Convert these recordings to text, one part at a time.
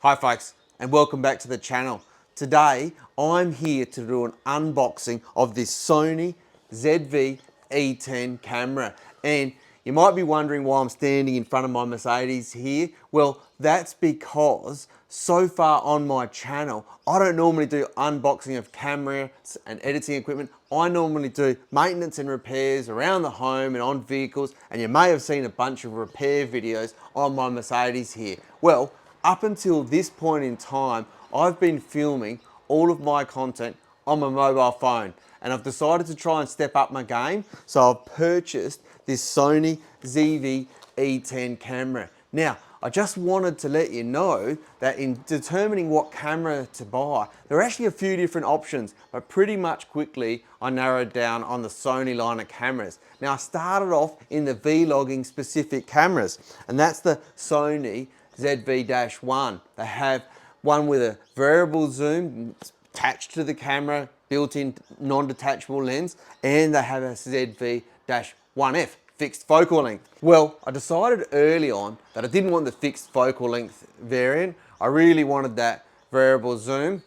Hi folks, and welcome back to the channel. Today, I'm here to do an unboxing of this Sony ZV-E10 camera. And you might be wondering why I'm standing in front of my Mercedes here. Well, that's because so far on my channel, I don't normally do unboxing of cameras and editing equipment. I normally do maintenance and repairs around the home and on vehicles, and you may have seen a bunch of repair videos on my Mercedes here. Well, up until this point in time, I've been filming all of my content on my mobile phone, and I've decided to try and step up my game. So I've purchased this Sony ZV-E10 camera. Now, I just wanted to let you know that in determining what camera to buy, there are actually a few different options, but pretty much quickly I narrowed down on the Sony line of cameras. Now, I started off in the vlogging specific cameras, and that's the Sony ZV-E10. They have one with a variable zoom attached to the camera, built-in non-detachable lens, and they have a ZV-E10F fixed focal length. Well, I decided early on that I didn't want the fixed focal length variant. I really wanted that variable zoom.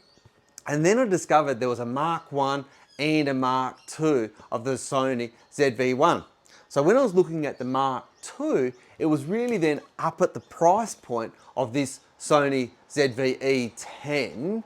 And then I discovered there was a Mark 1 and a Mark 2 of the Sony ZV-1. So when I was looking at the Mark 2, it was really then up at the price point of this Sony ZV-E10.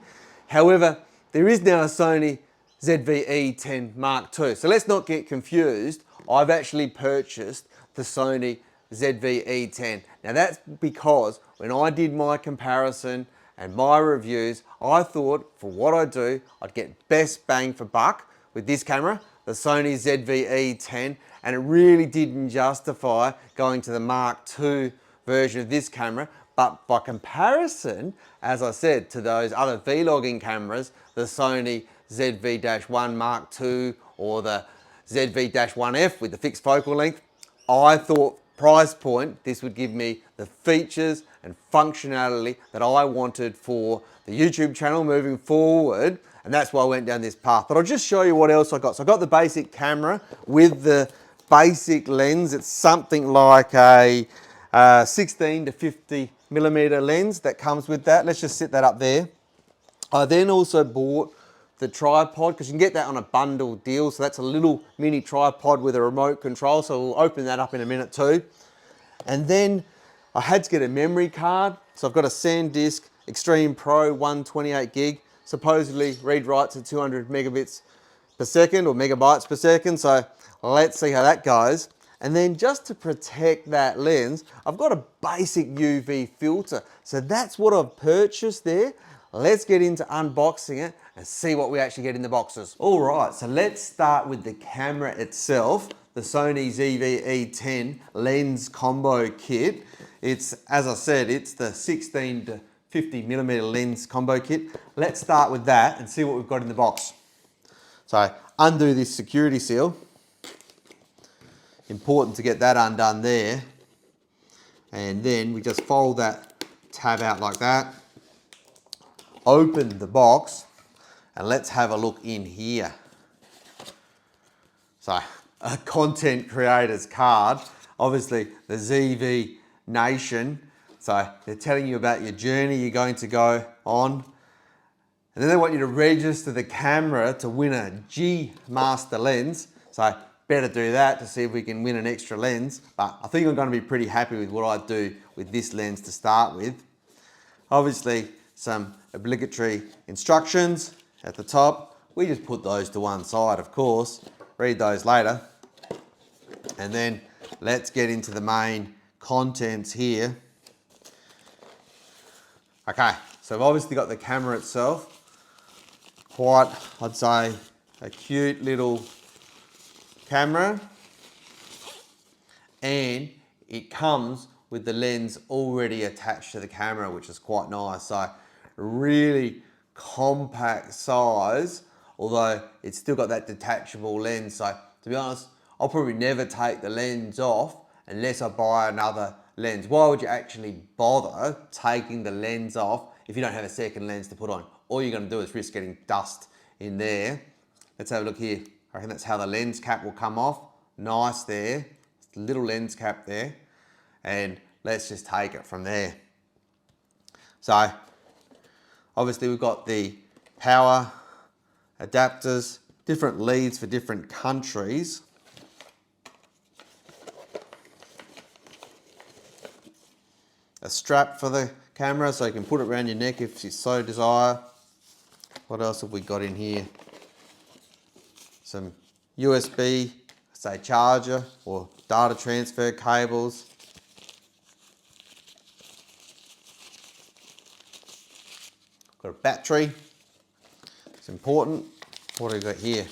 However, there is now a Sony ZV-E10 Mark II. So let's not get confused. I've actually purchased the Sony ZV-E10. Now that's because when I did my comparison and my reviews, I thought for what I do, I'd get best bang for buck with this camera, the Sony ZV-E10, and it really didn't justify going to the Mark II version of this camera. But by comparison, as I said, to those other vlogging cameras, the Sony ZV-1 Mark II or the ZV-1F with the fixed focal length, I thought price point, this would give me the features and functionality that I wanted for the YouTube channel moving forward, and that's why I went down this path. But I'll just show you what else I got. So I got the basic camera with the basic lens. It's something like a 16 to 50 millimeter lens that comes with that. Let's just set that up there. I then also bought the tripod, because you can get that on a bundle deal. So that's a little mini tripod with a remote control. So we'll open that up in a minute too. And then I had to get a memory card. So I've got a SanDisk Extreme Pro 128 gig, supposedly read writes at 200 megabits per second or megabytes per second. So let's see how that goes. And then just to protect that lens, I've got a basic UV filter. So that's what I've purchased there. Let's get into unboxing it and see what we actually get in the boxes. All right, so let's start with the camera itself, the Sony ZV-E10 lens combo kit. It's, as I said, it's the 16 to 50 millimeter lens combo kit. Let's start with that and see what we've got in the box. So undo this security seal. Important to get that undone there. And then we just fold that tab out like that. Open the box and let's have a look in here. So a content creator's card, obviously the ZV Nation. So they're telling you about your journey you're going to go on. And then they want you to register the camera to win a G Master lens. So better do that to see if we can win an extra lens. But I think I'm going to be pretty happy with what I do with this lens to start with. Obviously, some obligatory instructions at the top. We just put those to one side, of course. Read those later. And then let's get into the main contents here. Okay, so I've obviously got the camera itself. Quite, I'd say, a cute little camera. And it comes with the lens already attached to the camera, which is quite nice. So really compact size, although it's still got that detachable lens. So to be honest, I'll probably never take the lens off unless I buy another lens. Why would you actually bother taking the lens off if you don't have a second lens to put on? All you're going to do is risk getting dust in there. Let's have a look here. I reckon that's how the lens cap will come off. Nice there. It's a little lens cap there. And let's just take it from there. So Obviously we've got the power adapters, different leads for different countries. A strap for the camera so you can put it around your neck if you so desire. What else have we got in here? Some USB, say charger or data transfer cables. Got a battery, it's important. What do we got here?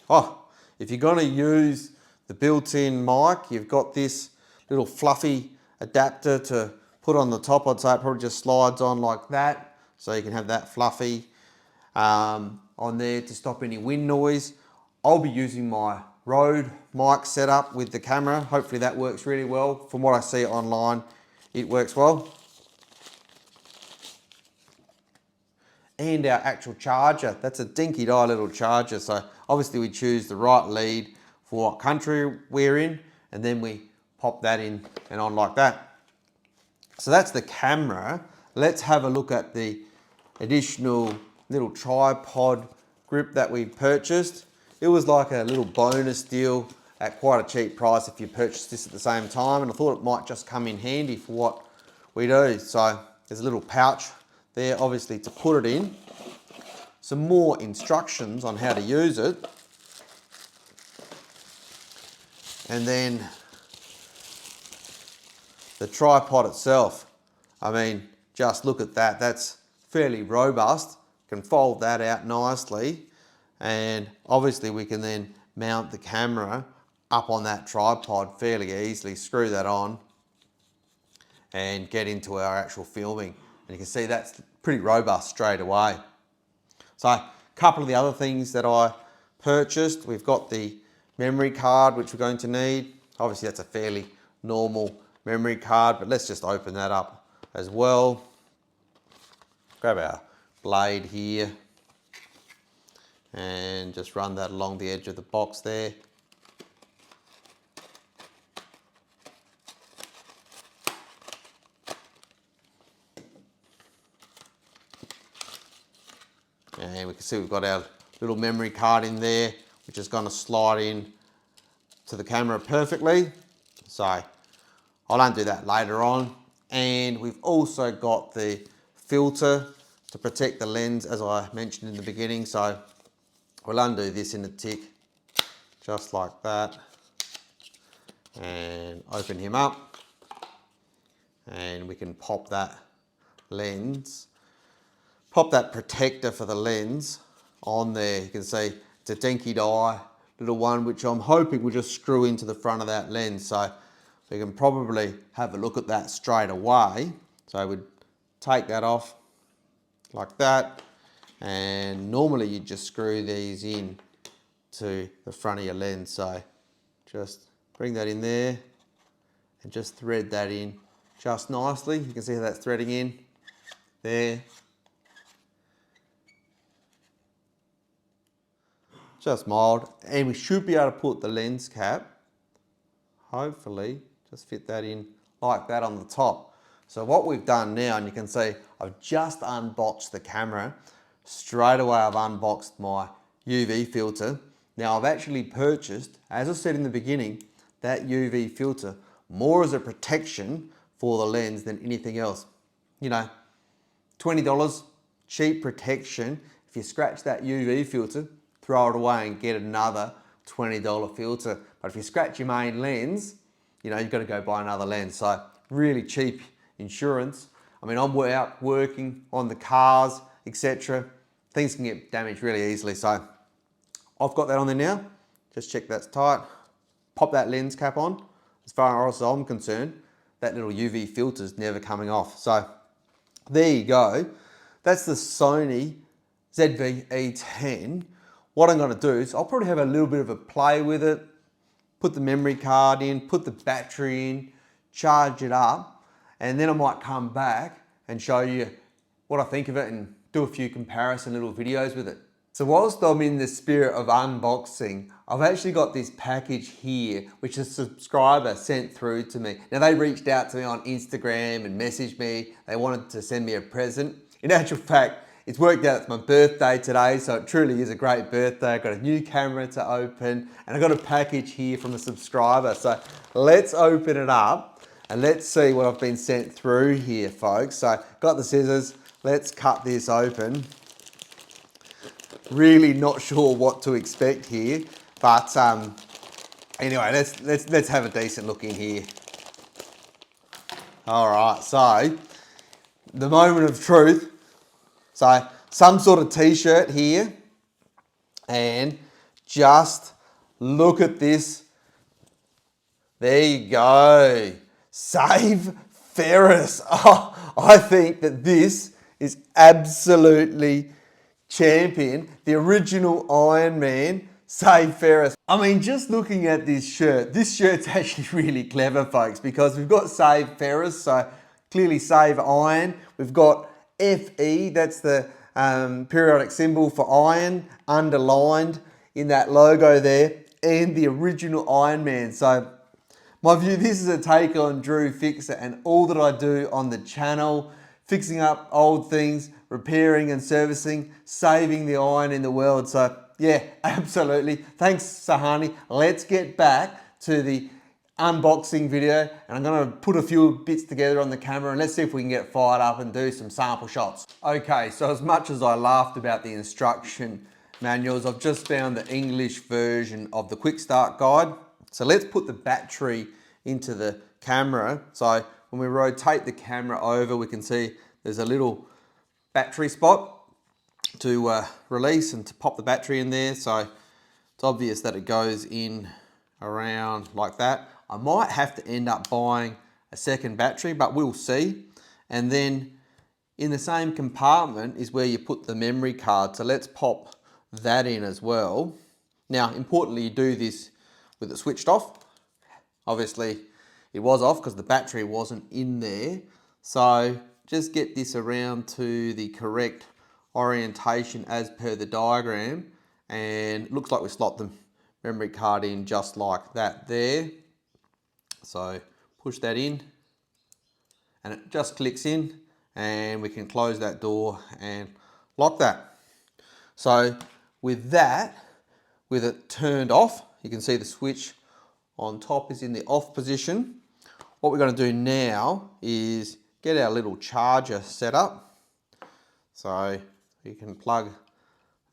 Oh, if you're going to use the built-in mic, you've got this little fluffy adapter to put on the top. I'd say it probably just slides on like that, so you can have that fluffy on there to stop any wind noise. I'll be using my Rode mic setup with the camera. Hopefully that works really well. From what I see online, it works well. And our actual charger, that's a dinky-die little charger. So obviously we choose the right lead for what country we're in, and then we pop that in and on like that. So that's the camera. Let's have a look at the additional little tripod grip that we purchased. It was like a little bonus deal at quite a cheap price if you purchased this at the same time, and I thought it might just come in handy for what we do. So there's a little pouch there, obviously, to put it in. Some more instructions on how to use it. And then the tripod itself. I mean, just look at that. That's fairly robust. Can fold that out nicely. And obviously we can then mount the camera up on that tripod fairly easily, screw that on and get into our actual filming. And you can see that's pretty robust straight away. So a couple of the other things that I purchased, we've got the memory card, which we're going to need. Obviously that's a fairly normal memory card, but let's just open that up as well. Grab our blade here and just run that along the edge of the box there. And we can see we've got our little memory card in there, which is going to slide in to the camera perfectly. So I'll undo that later on. And we've also got the filter to protect the lens, as I mentioned in the beginning. So we'll undo this in a tick, just like that. And open him up. And we can pop that lens, pop that protector for the lens on there. You can see it's a dinky-die little one, which I'm hoping will just screw into the front of that lens. So we can probably have a look at that straight away. So I would take that off like that. And normally you just screw these in to the front of your lens. So just bring that in there and just thread that in just nicely. You can see how that's threading in there. Just mild, and we should be able to put the lens cap, hopefully, just fit that in like that on the top. So what we've done now, and you can see I've just unboxed the camera. Straight away I've unboxed my UV filter. Now I've actually purchased, as I said in the beginning, that UV filter more as a protection for the lens than anything else. You know, $20, cheap protection. If you scratch that UV filter, throw it away and get another $20 filter. But if you scratch your main lens, you know, you've got to go buy another lens. So really cheap insurance. I mean, I'm out working on the cars, etc. Things can get damaged really easily. So I've got that on there now. Just check that's tight. Pop that lens cap on. As far as I'm concerned, that little UV filter's never coming off. So there you go. That's the Sony ZV-E10. What I'm going to do is I'll probably have a little bit of a play with it, put the memory card in, put the battery in, charge it up, and then I might come back and show you what I think of it and do a few comparison little videos with it. So whilst I'm in the spirit of unboxing, I've actually got this package here, which a subscriber sent through to me. Now they reached out to me on Instagram and messaged me. They wanted to send me a present. In actual fact, it's worked out it's my birthday today, so it truly is a great birthday. I've got a new camera to open, and I've got a package here from a subscriber. So let's open it up and let's see what I've been sent through here, folks. So got the scissors, let's cut this open. Really not sure what to expect here, but anyway, let's have a decent look in here. All right, so the moment of truth. So some sort of t-shirt here, and just look at this. There you go. Save Ferris. Oh, I think that this is absolutely champion, the original Iron Man, Save Ferris. I mean, just looking at this shirt's actually really clever, folks, because we've got Save Ferris, so clearly save iron. We've got FE, that's the periodic symbol for iron, underlined in that logo there, and the original Iron Man. So my view, this is a take on DrewFixIt and all that I do on the channel, fixing up old things, repairing and servicing, saving the iron in the world. So yeah, absolutely. Thanks, Sahani. Let's get back to the unboxing video, and I'm gonna put a few bits together on the camera and let's see if we can get fired up and do some sample shots. Okay, so as much as I laughed about the instruction manuals, I've just found the English version of the quick start guide. So let's put the battery into the camera. So when we rotate the camera over, we can see there's a little battery spot to release and to pop the battery in there. So it's obvious that it goes in around like that. I might have to end up buying a second battery, but we'll see. And then in the same compartment is where you put the memory card. So let's pop that in as well. Now, importantly, you do this with it switched off. Obviously, it was off because the battery wasn't in there. So just get this around to the correct orientation as per the diagram, and it looks like we slot the memory card in just like that there. So push that in and it just clicks in, and we can close that door and lock that. So with that, with it turned off, you can see the switch on top is in the off position. What we're going to do now is get our little charger set up. So you can plug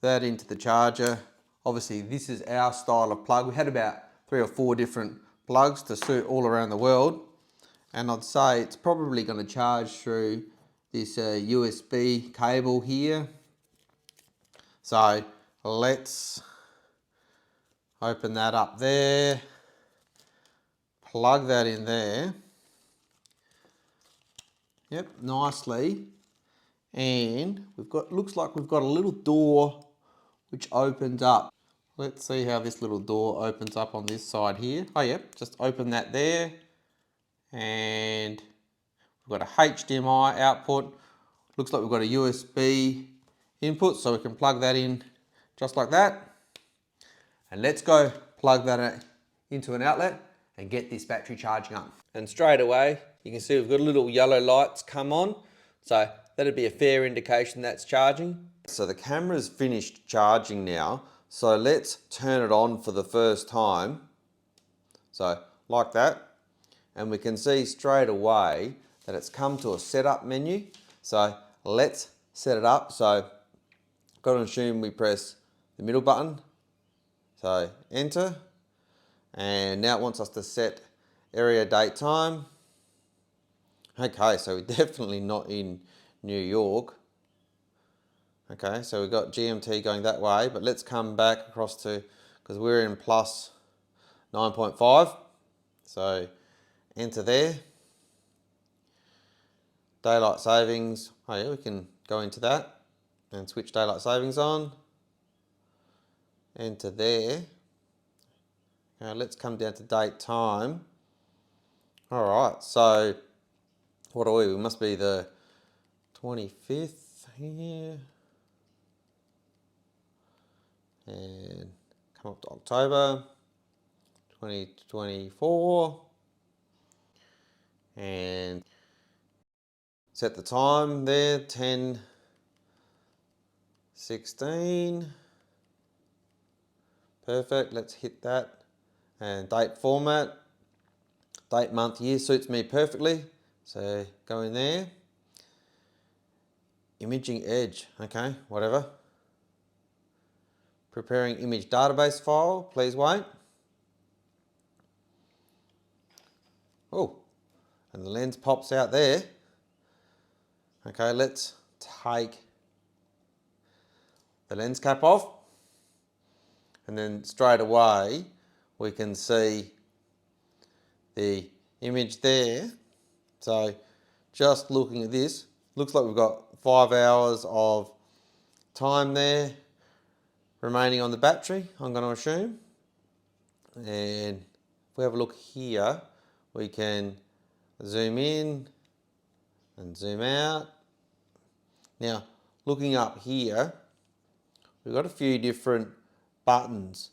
that into the charger. Obviously this is our style of plug. We had about 3 or 4 different plugs to suit all around the world, and I'd say it's probably going to charge through this USB cable here. So let's open that up there, plug that in there. Yep, nicely. And we've got, looks like we've got a little door which opens up. Let's see how this little door opens up on this side here. Oh yep, just open that there. And we've got a HDMI output. Looks like we've got a USB input, so we can plug that in just like that. And let's go plug that into an outlet and get this battery charging up. And straight away, you can see we've got little yellow lights come on. So that'd be a fair indication that's charging. So the camera's finished charging now. So let's turn it on for the first time. So like that. And we can see straight away that it's come to a setup menu. So let's set it up. So got to assume we press the middle button. So enter. And now it wants us to set area, date, time. Okay, so we're definitely not in New York. Okay, so we've got GMT going that way, but let's come back across to, because we're in plus 9.5. So enter there. Daylight savings. Oh yeah, we can go into that and switch daylight savings on. Enter there. Now let's come down to date time. All right, so what are we? We must be the 25th here. and come up to October 2024 and set the time there, 10:16. Perfect, let's hit that. And date format, date, month, year suits me perfectly. So go in there. Imaging edge, okay, whatever. Preparing image database file, please wait. Oh, and the lens pops out there. Okay, let's take the lens cap off. And then straight away, we can see the image there. So just looking at this, looks like we've got 5 hours of time there remaining on the battery, I'm going to assume. And if we have a look here, we can zoom in and zoom out. Now, looking up here, we've got a few different buttons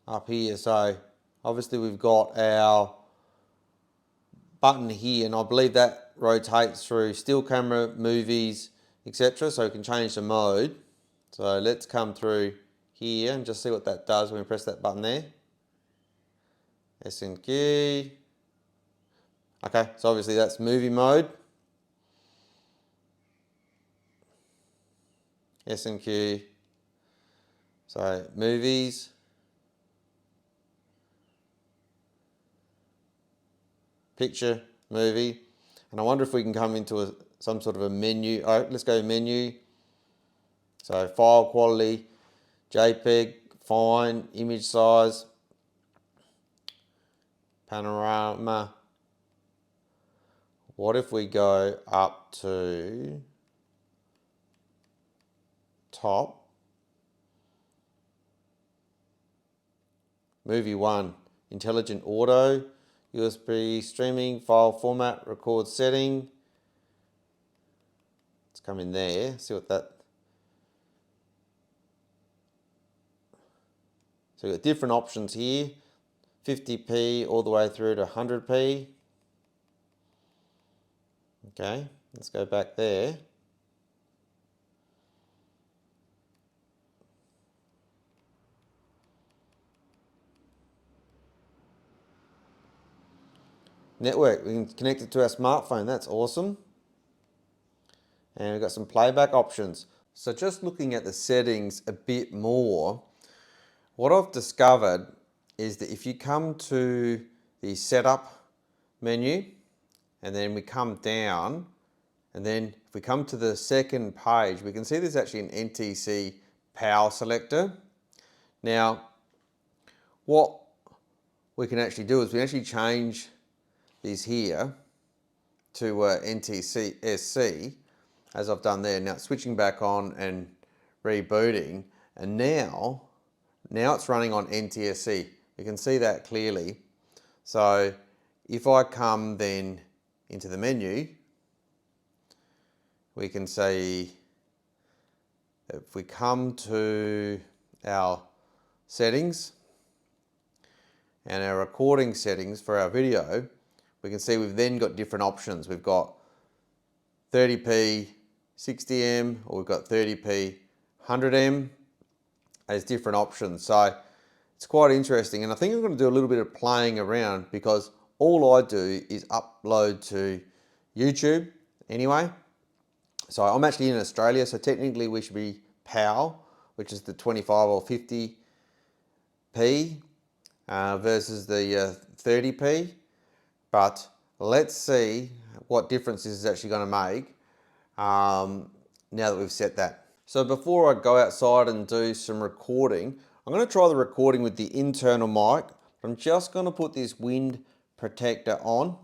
up here. So obviously we've got our button here, and I believe that rotates through still camera, movies, etc. So we can change the mode. So let's come through here and just see what that does when we press that button there. SNQ. Okay, so obviously that's movie mode. SNQ. So movies. Picture, movie. And I wonder if we can come into some sort of a menu. Oh, let's go menu. So file quality, JPEG, fine, image size, panorama. What if we go up to top? Movie 1, intelligent auto, USB streaming, file format, record setting. Let's come in there, see what that. So we've got different options here, 50p all the way through to 100p. Okay, let's go back there. Network, we can connect it to our smartphone, that's awesome. And we've got some playback options. So just looking at the settings a bit more, what I've discovered is that if you come to the setup menu, and then we come down, and then if we come to the second page, we can see there's actually an NTC power selector. Now, what we can actually do is we actually change these here to NTC SC, as I've done there. Now switching back on and rebooting, and now it's running on NTSC. You can see that clearly. So if I come then into the menu, we can say, if we come to our settings and our recording settings for our video, we can see we've then got different options. We've got 30p 60M, or we've got 30p 100M as different options. So it's quite interesting, and I think I'm going to do a little bit of playing around, because all I do is upload to YouTube anyway. So I'm actually in Australia, so technically we should be PAL, which is the 25 or 50p versus the 30p. But let's see what difference this is actually going to make now that we've set that. So before I go outside and do some recording, I'm going to try the recording with the internal mic. I'm just going to put this wind protector on,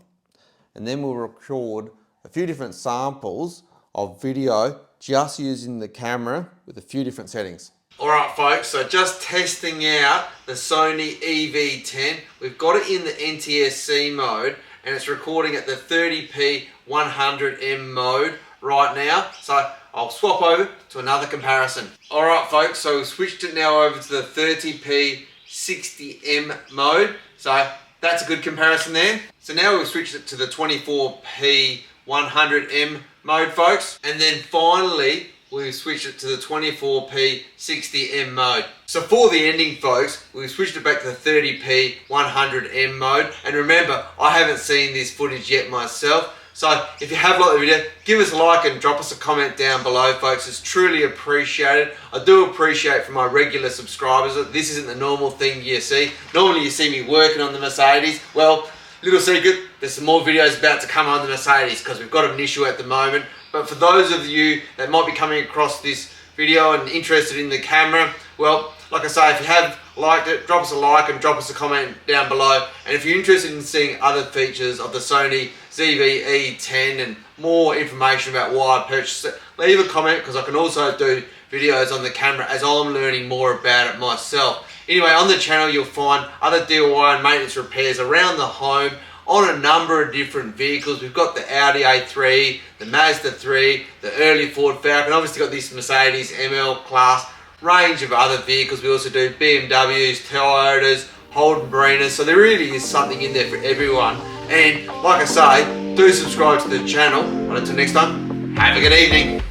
and then we'll record a few different samples of video just using the camera with a few different settings. Alright folks, so just testing out the Sony EV-10. We've got it in the NTSC mode, and it's recording at the 30p 100M mode right now. So I'll swap over to another comparison. All right, folks, so we've switched it now over to the 30p 60M mode. So that's a good comparison there. So now we've switched it to the 24p 100M mode, folks. And then finally, we've switched it to the 24p 60M mode. So for the ending, folks, we've switched it back to the 30p 100M mode. And remember, I haven't seen this footage yet myself. So if you have liked the video, give us a like and drop us a comment down below, folks. It's truly appreciated. I do appreciate from my regular subscribers that this isn't the normal thing you see. Normally you see me working on the Mercedes. Well, little secret, there's some more videos about to come on the Mercedes because we've got an issue at the moment. But for those of you that might be coming across this video and interested in the camera, well, like I say, if you have liked it, drop us a like and drop us a comment down below. And if you're interested in seeing other features of the Sony ZV-E10 and more information about why I purchased it, leave a comment because I can also do videos on the camera as I'm learning more about it myself. Anyway, on the channel you'll find other DIY and maintenance repairs around the home on a number of different vehicles. We've got the Audi A3, the Mazda 3, the early Ford Falcon, obviously got this Mercedes ML Class, range of other vehicles. We also do BMWs, Toyotas, Holden Marinas, so there really is something in there for everyone. And like I say, do subscribe to the channel. And until next time, have a good evening.